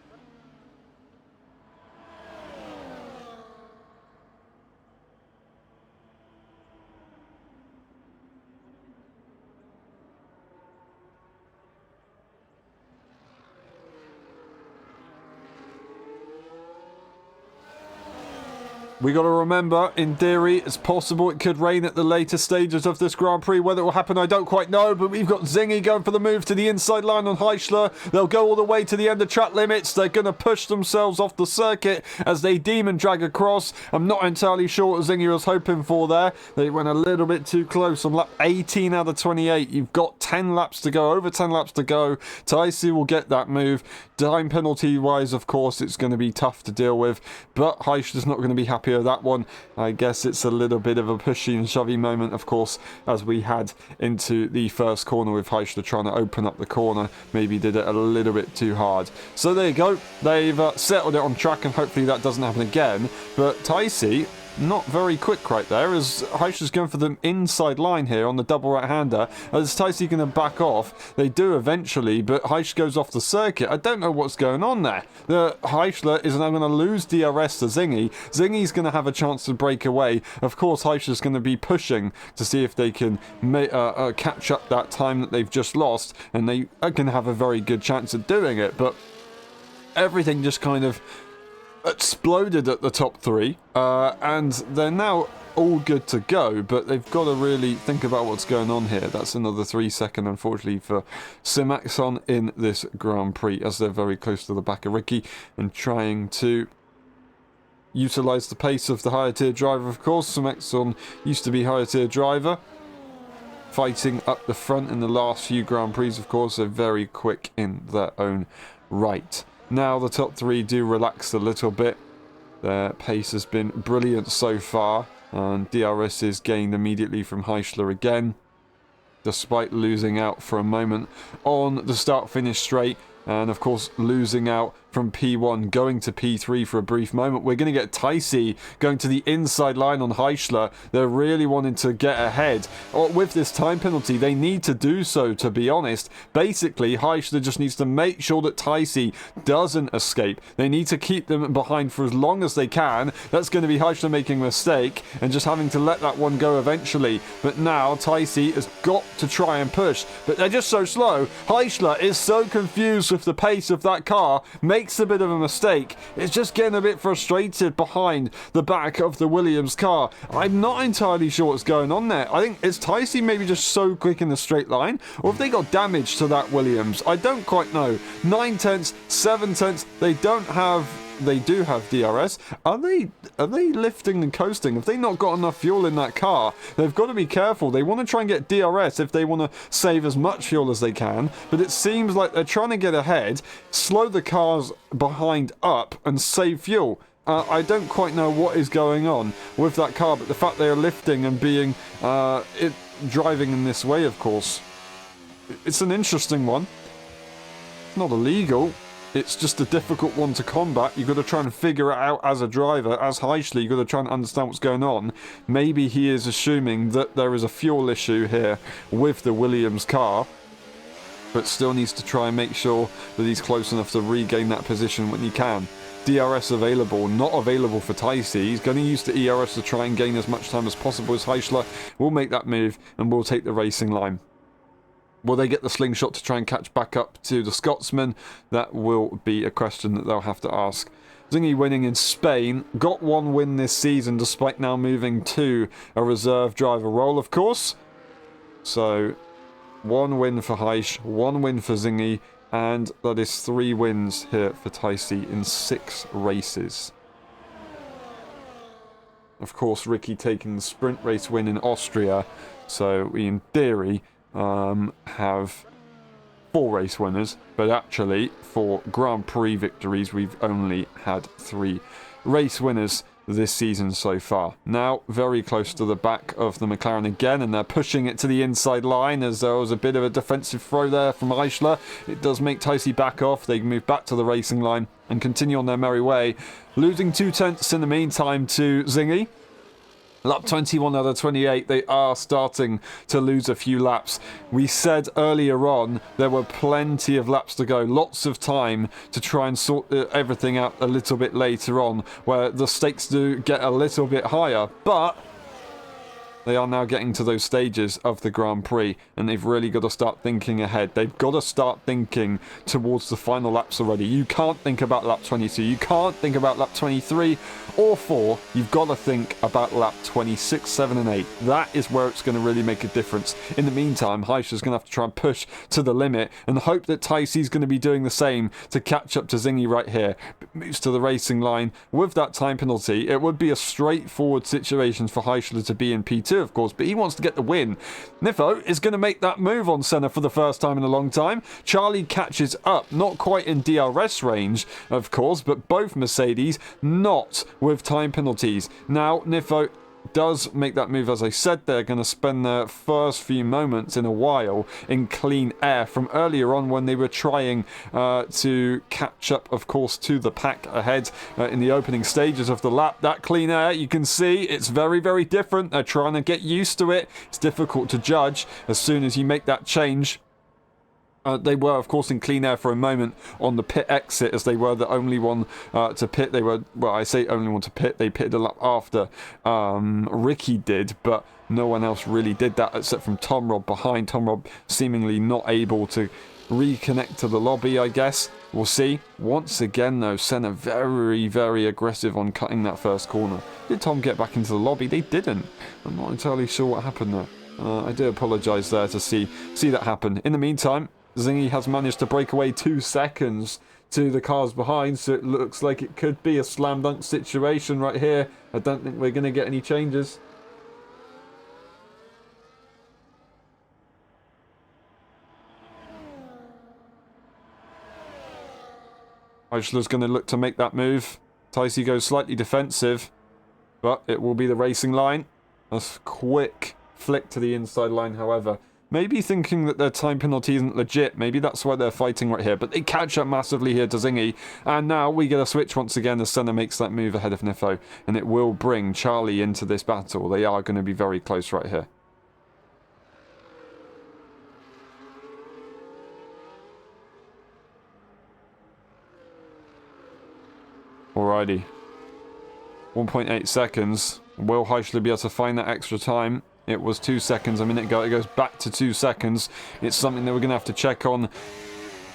We got to remember, in theory, it's possible it could rain at the later stages of this Grand Prix. Whether it will happen, I don't quite know, but we've got Zingy going for the move to the inside line on Heichler. They'll go all the way to the end of track limits. They're going to push themselves off the circuit as they demon drag across. I'm not entirely sure what Zingy was hoping for there. They went a little bit too close on lap 18 out of 28. You've got 10 laps to go, over 10 laps to go. Taisi will get that move. Time penalty-wise, of course, it's going to be tough to deal with, but Heichler's not going to be happy with that one. I guess it's a little bit of a pushy and shovey moment, of course, as we had into the first corner with Heichler trying to open up the corner. Maybe did it a little bit too hard. So there you go. They've settled it on track, and hopefully that doesn't happen again. But Taisi, not very quick right there, as Heichler's going for the inside line here on the double right-hander. As Taisi going to back off, they do eventually, but Heichler goes off the circuit. I don't know what's going on there. Heichler is now going to lose DRS to Zingy. Zingy's going to have a chance to break away. Of course, Heichler's going to be pushing to see if they can catch up that time that they've just lost, and they are going to have a very good chance of doing it, but everything just kind of exploded at the top 3, and they're now all good to go, but they've got to really think about what's going on here. That's another 3 second, unfortunately, for Simaxon in this Grand Prix, as they're very close to the back of Ricky and trying to utilise the pace of the higher tier driver. Of course, Simaxon used to be higher tier driver, fighting up the front in the last few Grand Prix. Of course, they're very quick in their own right. Now the top 3 do relax a little bit. Their pace has been brilliant so far, and DRS is gained immediately from Heichler again, despite losing out for a moment on the start-finish straight, and of course losing out from P1 going to P3 for a brief moment. We're going to get Taisi going to the inside line on Heichler. They're really wanting to get ahead. With this time penalty, they need to do so, to be honest. Basically, Heichler just needs to make sure that Taisi doesn't escape. They need to keep them behind for as long as they can. That's going to be Heichler making a mistake and just having to let that one go eventually. But now Taisi has got to try and push, but they're just so slow. Heichler is so confused with the pace of that car, makes a bit of a mistake. It's just getting a bit frustrated behind the back of the Williams car. I'm not entirely sure what's going on there. I think it's Taisi maybe just so quick in the straight line, or if they got damage to that Williams. I don't quite know. 9 tenths, 7 tenths, they do have DRS. Are they lifting and coasting? Have they not got enough fuel in that car? They've got to be careful. They want to try and get DRS if they want to save as much fuel as they can, but it seems like they're trying to get ahead, slow the cars behind up, and save fuel. I don't quite know what is going on with that car, but the fact they are lifting and being driving in this way, of course, it's an interesting one. It's not illegal. It's just a difficult one to combat. You've got to try and figure it out as a driver. As Heichler, you've got to try and understand what's going on. Maybe he is assuming that there is a fuel issue here with the Williams car, but still needs to try and make sure that he's close enough to regain that position when he can. DRS available, not available for Taisi. He's going to use the ERS to try and gain as much time as possible as Heichler. Will make that move and will take the racing line. Will they get the slingshot to try and catch back up to the Scotsman? That will be a question that they'll have to ask. Zingy winning in Spain. Got 1 win this season, despite now moving to a reserve driver role, of course. So, 1 win for Heisch, 1 win for Zingy And that is 3 wins here for Taisi in 6 races. Of course, Ricky taking the sprint race win in Austria. So we, in theory, have 4 race winners. But actually, for Grand Prix victories, we've only had 3 race winners this season so far. Now, very close to the back of the McLaren again, and they're pushing it to the inside line as there was a bit of a defensive throw there from Eichler. It does make Taisi back off. They move back to the racing line and continue on their merry way, losing 2 tenths in the meantime to Zingy. Lap 21 out of 28, they are starting to lose a few laps. We said earlier on there were plenty of laps to go, lots of time to try and sort everything out a little bit later on, where the stakes do get a little bit higher, but they are now getting to those stages of the Grand Prix, and they've really got to start thinking ahead. They've got to start thinking towards the final laps already. You can't think about lap 22. You can't think about lap 23 or 4. You've got to think about lap 26, 7 and 8. That is where it's going to really make a difference. In the meantime, Heischer's going to have to try and push to the limit and hope that Taisi's going to be doing the same to catch up to Zingy right here. But moves to the racing line with that time penalty. It would be a straightforward situation for Heischer to be in P2, of course, but he wants to get the win. Nifo is going to make that move on Senna for the first time in a long time. Charlie catches up, not quite in DRS range, of course, but both Mercedes not with time penalties. Now, Nifo does make that move. As I said, they're going to spend their first few moments in a while in clean air from earlier on when they were trying to catch up, of course, to the pack ahead in the opening stages of the lap. That clean air, you can see, it's very, very different. They're trying to get used to it. It's difficult to judge as soon as you make that change. They were, of course, in clean air for a moment on the pit exit, as they were the only one to pit. They were, well, I say only one to pit. They pitted a lap after Ricky did, but no one else really did that except from Tom Robb behind. Tom Robb seemingly not able to reconnect to the lobby, I guess. We'll see. Once again, though, Senna very, very aggressive on cutting that first corner. Did Tom get back into the lobby? They didn't. I'm not entirely sure what happened there. I do apologise there to see that happen. In the meantime, Zingy has managed to break away 2 seconds to the cars behind, so it looks like it could be a slam dunk situation right here. I don't think we're going to get any changes. Eichler's going to look to make that move. Taisi goes slightly defensive, but it will be the racing line. A quick flick to the inside line, however. Maybe thinking that their time penalty isn't legit. Maybe that's why they're fighting right here. But they catch up massively here to Zingy. And now we get a switch once again as Senna makes that move ahead of Nifo. And it will bring Charlie into this battle. They are going to be very close right here. Alrighty. 1.8 seconds. Will Heischler be able to find that extra time? It was 2 seconds a minute ago. It goes back to 2 seconds. It's something that we're going to have to check on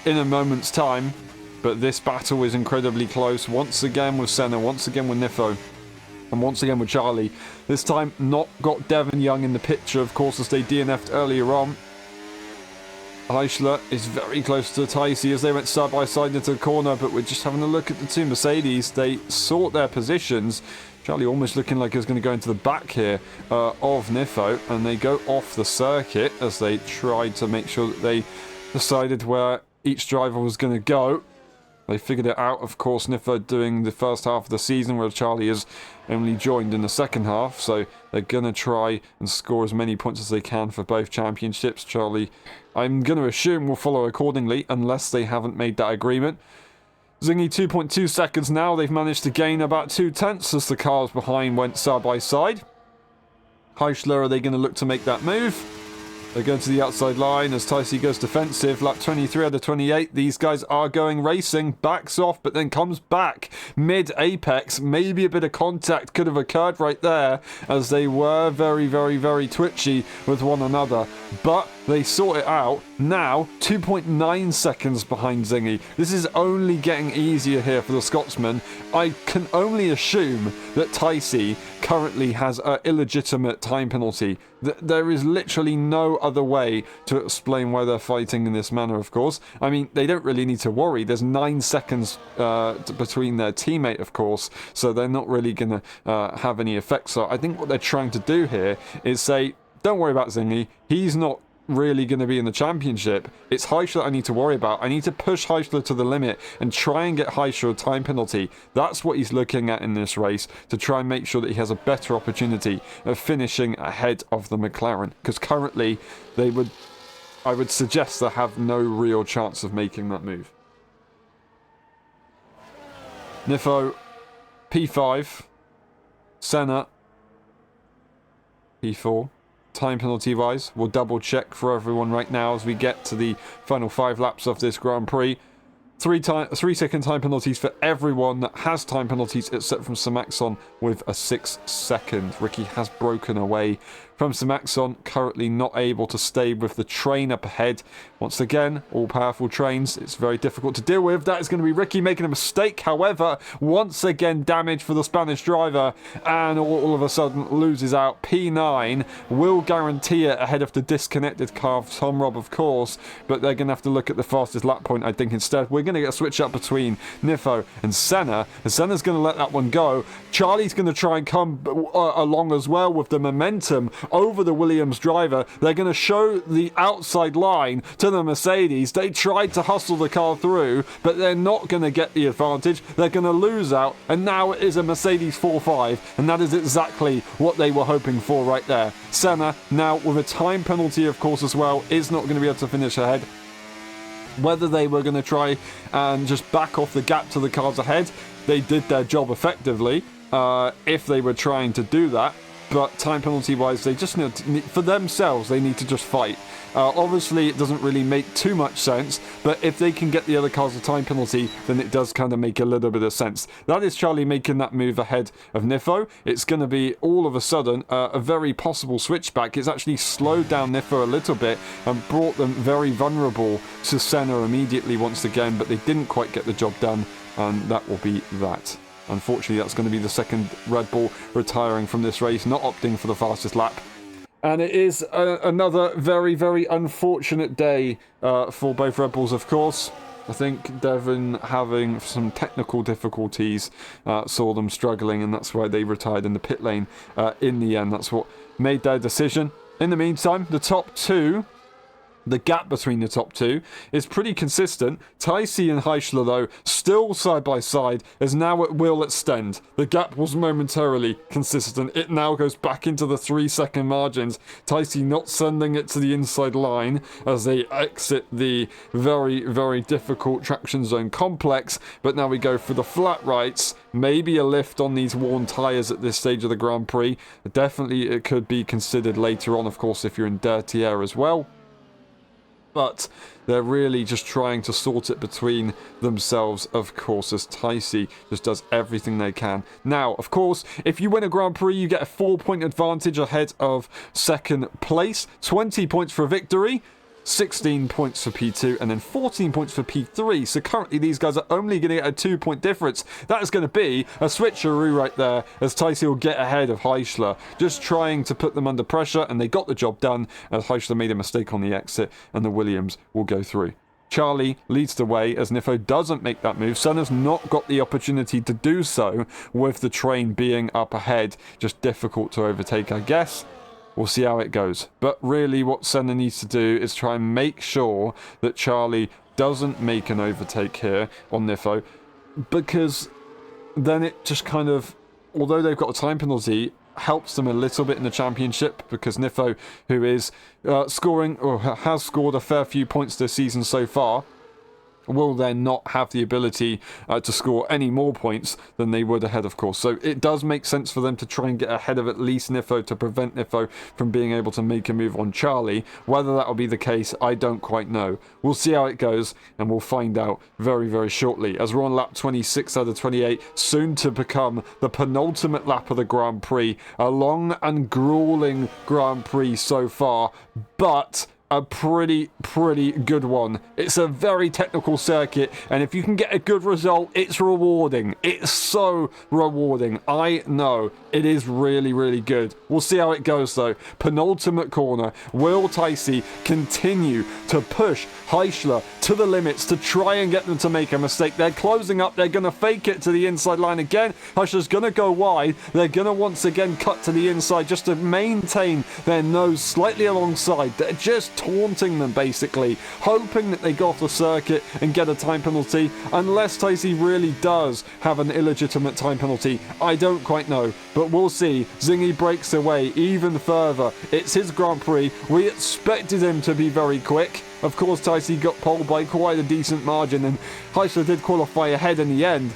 in a moment's time. But this battle is incredibly close. Once again with Senna. Once again with Nifo. And once again with Charlie. This time not got Devon Young in the picture, of course, as they DNF'd earlier on. Eichler is very close to Taisi as they went side by side into the corner. But we're just having a look at the 2 Mercedes. They sort their positions. Charlie almost looking like he's going to go into the back here of Nifo, and they go off the circuit as they tried to make sure that they decided where each driver was going to go. They figured it out, of course, Nifo doing the first half of the season, where Charlie has only joined in the second half, so they're going to try and score as many points as they can for both championships. Charlie, I'm going to assume, will follow accordingly, unless they haven't made that agreement. Zingy 2.2 seconds now. They've managed to gain about 2 tenths as the cars behind went side by side. Heischler, are they going to look to make that move? They're going to the outside line as Taisi goes defensive. Lap 23 out of 28. These guys are going racing. Backs off, but then comes back mid-apex. Maybe a bit of contact could have occurred right there, as they were very, very, very twitchy with one another. But they sort it out. Now, 2.9 seconds behind Zingy. This is only getting easier here for the Scotsman. I can only assume that Ticey currently has an illegitimate time penalty. There is literally no other way to explain why they're fighting in this manner, of course. I mean, they don't really need to worry. There's 9 seconds between their teammate, of course, so they're not really going to have any effect. So I think what they're trying to do here is say, don't worry about Zingy. He's not really going to be in the championship. It's Heisler I need to worry about. I need to push Heisler to the limit and try and get Heisler a time penalty. That's what he's looking at in this race, to try and make sure that he has a better opportunity of finishing ahead of the McLaren, because currently I would suggest they have no real chance of making that move. Nifo P5, Senna P4. Time penalty wise, we'll double check for everyone right now as we get to the final 5 laps of this Grand Prix. 3-second time penalties for everyone that has time penalties, except from Samaxon with a 6-second. Ricky has broken away from Samaxon, currently not able to stay with the train up ahead. Once again, all-powerful trains, it's very difficult to deal with. That is going to be Ricky making a mistake. However, once again, damage for the Spanish driver, and all of a sudden loses out. P9 will guarantee it ahead of the disconnected car of Tom Robb, of course, but they're going to have to look at the fastest lap point, I think, instead. We're going to get a switch up between Nifo and Senna, and Senna's going to let that one go. Charlie's going to try and come along as well with the momentum over the Williams driver. They're going to show the outside line to the Mercedes. They tried to hustle the car through, but they're not going to get the advantage. They're going to lose out, and now it is a Mercedes 4-5, and that is exactly what they were hoping for right there. Senna, now with a time penalty, of course, as well, is not going to be able to finish ahead. Whether they were going to try and just back off the gap to the cars ahead, they did their job effectively if they were trying to do that. But time penalty wise, they just need to, for themselves, they need to just fight. Obviously, it doesn't really make too much sense, but if they can get the other cars a time penalty, then it does kind of make a little bit of sense. That is Charlie making that move ahead of Nifo. It's going to be, all of a sudden, a very possible switchback. It's actually slowed down Nifo a little bit and brought them very vulnerable to Senna immediately once again, but they didn't quite get the job done, and that will be that. Unfortunately, that's going to be the second Red Bull retiring from this race, not opting for the fastest lap. And it is another very, very unfortunate day for both Red Bulls, of course. I think Devon, having some technical difficulties, saw them struggling, and that's why they retired in the pit lane in the end. That's what made their decision. In the meantime, the top two, the gap between the top two is pretty consistent. Ticey and Heisler, though, still side by side, is now at will extend. The gap was momentarily consistent. It now goes back into the 3-second margins. Ticey not sending it to the inside line as they exit the very, very difficult traction zone complex. But now we go for the flat rights. Maybe a lift on these worn tyres at this stage of the Grand Prix. Definitely it could be considered later on, of course, if you're in dirty air as well. But they're really just trying to sort it between themselves, of course, as Ticey just does everything they can. Now, of course, if you win a Grand Prix, you get a 4-point advantage ahead of second place, 20 points for victory, 16 points for P2, and then 14 points for P3. So currently these guys are only going to get a 2-point difference. That is going to be a switcheroo right there, as Ticey will get ahead of Heisler, just trying to put them under pressure, and they got the job done as Heisler made a mistake on the exit, and the Williams will go through. Charlie leads the way as Nifo doesn't make that move. Senna's not got the opportunity to do so with the train being up ahead. Just difficult to overtake, I guess. We'll see how it goes. But really what Senna needs to do is try and make sure that Charlie doesn't make an overtake here on Nifo, because then it just kind of, although they've got a time penalty, helps them a little bit in the championship, because Nifo, who is scoring, or has scored a fair few points this season so far, will then not have the ability to score any more points than they would ahead, of course. So it does make sense for them to try and get ahead of at least Nifo to prevent Nifo from being able to make a move on Charlie. Whether that will be the case, I don't quite know. We'll see how it goes, and we'll find out very, very shortly, as we're on lap 26 out of 28, soon to become the penultimate lap of the Grand Prix. A long and grueling Grand Prix so far, but a pretty good one. It's a very technical circuit, and if you can get a good result, it's rewarding. It's so rewarding. I know it is really good. We'll see how it goes though. Penultimate corner. Will Ticey continue to push Heichler to the limits to try and get them to make a mistake? They're closing up. They're going to fake it to the inside line again. Heichler's going to go wide. They're going to once again cut to the inside just to maintain their nose slightly alongside. They're just taunting them basically, hoping that they go off the circuit and get a time penalty, unless Ticey really does have an illegitimate time penalty. I don't quite know, but we'll see. Zingy breaks away even further. It's his Grand Prix. We expected him to be very quick. Of course, Ticey got pole by quite a decent margin, and Heichler did qualify ahead in the end.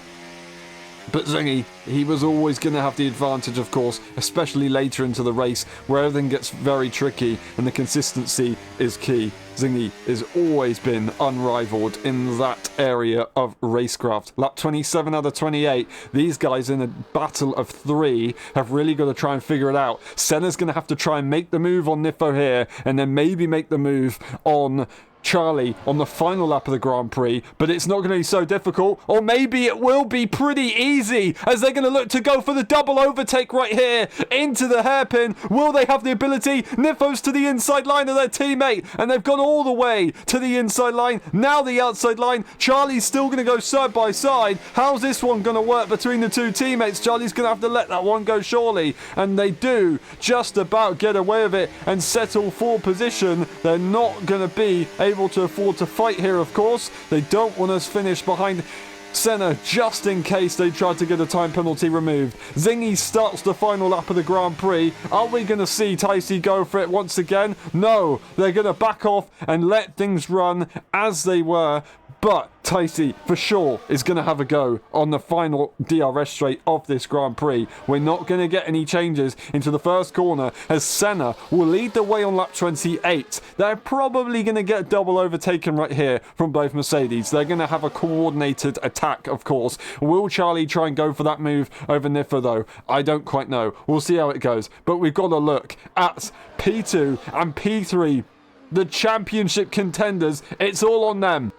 But Zingy, he was always going to have the advantage, of course, especially later into the race, where everything gets very tricky and the consistency is key. Zingy has always been unrivaled in that area of racecraft. Lap 27 out of 28. These guys in a battle of 3 have really got to try and figure it out. Senna's going to have to try and make the move on Niffo here, and then maybe make the move on Charlie on the final lap of the Grand Prix, but it's not going to be so difficult, or maybe it will be pretty easy as they're going to look to go for the double overtake right here into the hairpin. Will they have the ability? Niffo's to the inside line of their teammate, and they've gone all the way to the inside line, now the outside line. Charlie's still going to go side by side. How's this one going to work between the two teammates? Charlie's going to have to let that one go surely, and they do just about get away with it and settle for position. They're not going to be able to afford to fight here, of course. They don't want us finish behind Senna just in case they try to get a time penalty removed. Zingy starts the final lap of the Grand Prix. Are we going to see Ticey go for it once again? No, they're going to back off and let things run as they were. But Ticey, for sure, is going to have a go on the final DRS straight of this Grand Prix. We're not going to get any changes into the first corner as Senna will lead the way on lap 28. They're probably going to get double overtaken right here from both Mercedes. They're going to have a coordinated attack, of course. Will Charlie try and go for that move over Niffa, though? I don't quite know. We'll see how it goes. But we've got to look at P2 and P3, the championship contenders. It's all on them.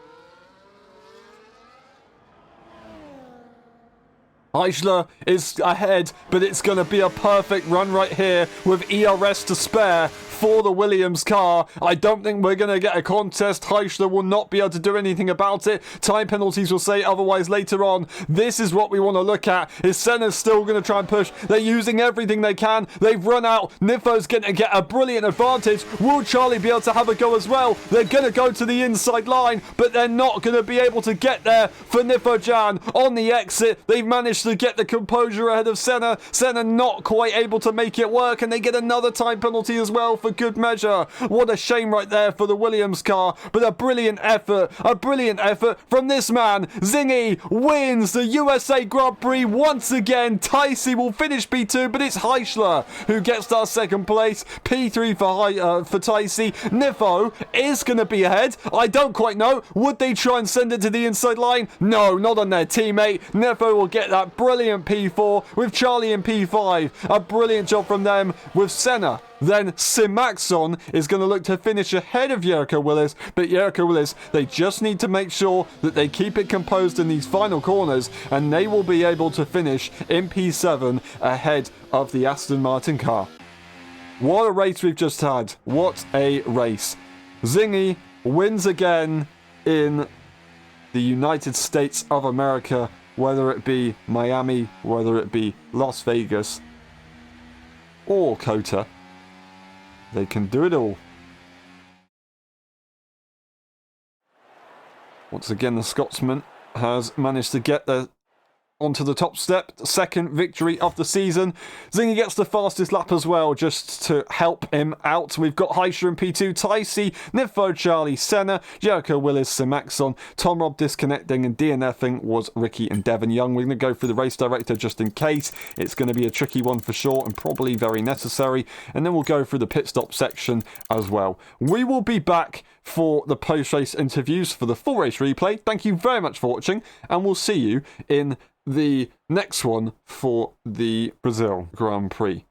Eichler is ahead, but it's going to be a perfect run right here with ERS to spare for the Williams car. I don't think we're going to get a contest. Eichler will not be able to do anything about it. Time penalties will say otherwise later on. This is what we want to look at. Is Senna's still going to try and push? They're using everything they can. They've run out. Niffo's going to get a brilliant advantage. Will Charlie be able to have a go as well? They're going to go to the inside line, but they're not going to be able to get there for Niffo Jan on the exit. They've managed to get the composure ahead of Senna. Senna not quite able to make it work, and they get another time penalty as well for good measure. What a shame right there for the Williams car, but a brilliant effort from this man. Zingy wins the USA Grand Prix once again. Ticey will finish P2, but it's Heichler who gets our second place. P3 for Ticey. Niffo is going to be ahead. I don't quite know. Would they try and send it to the inside line? No, not on their teammate. Niffo will get that brilliant P4 with Charlie in P5. A brilliant job from them with Senna. Then Simaxon is going to look to finish ahead of Jericho Willis, but Jericho Willis, they just need to make sure that they keep it composed in these final corners, and they will be able to finish in P7 ahead of the Aston Martin car. What a race we've just had. What a race. Zingy wins again in the United States of America, whether it be Miami, whether it be Las Vegas, or COTA. They can do it all. Once again, the Scotsman has managed to get onto the top step. Second victory of the season. Zingy gets the fastest lap as well, just to help him out. We've got Heichler in P2, Ticey, Niffo, Charlie, Senna, Jericho Willis, Simaxon, Tom Robb disconnecting, and DNFing was Ricky and Devon Young. We're going to go through the race director just in case. It's going to be a tricky one for sure and probably very necessary. And then we'll go through the pit stop section as well. We will be back for the post-race interviews for the full race replay. Thank you very much for watching, and we'll see you in the next one for the Brazil Grand Prix.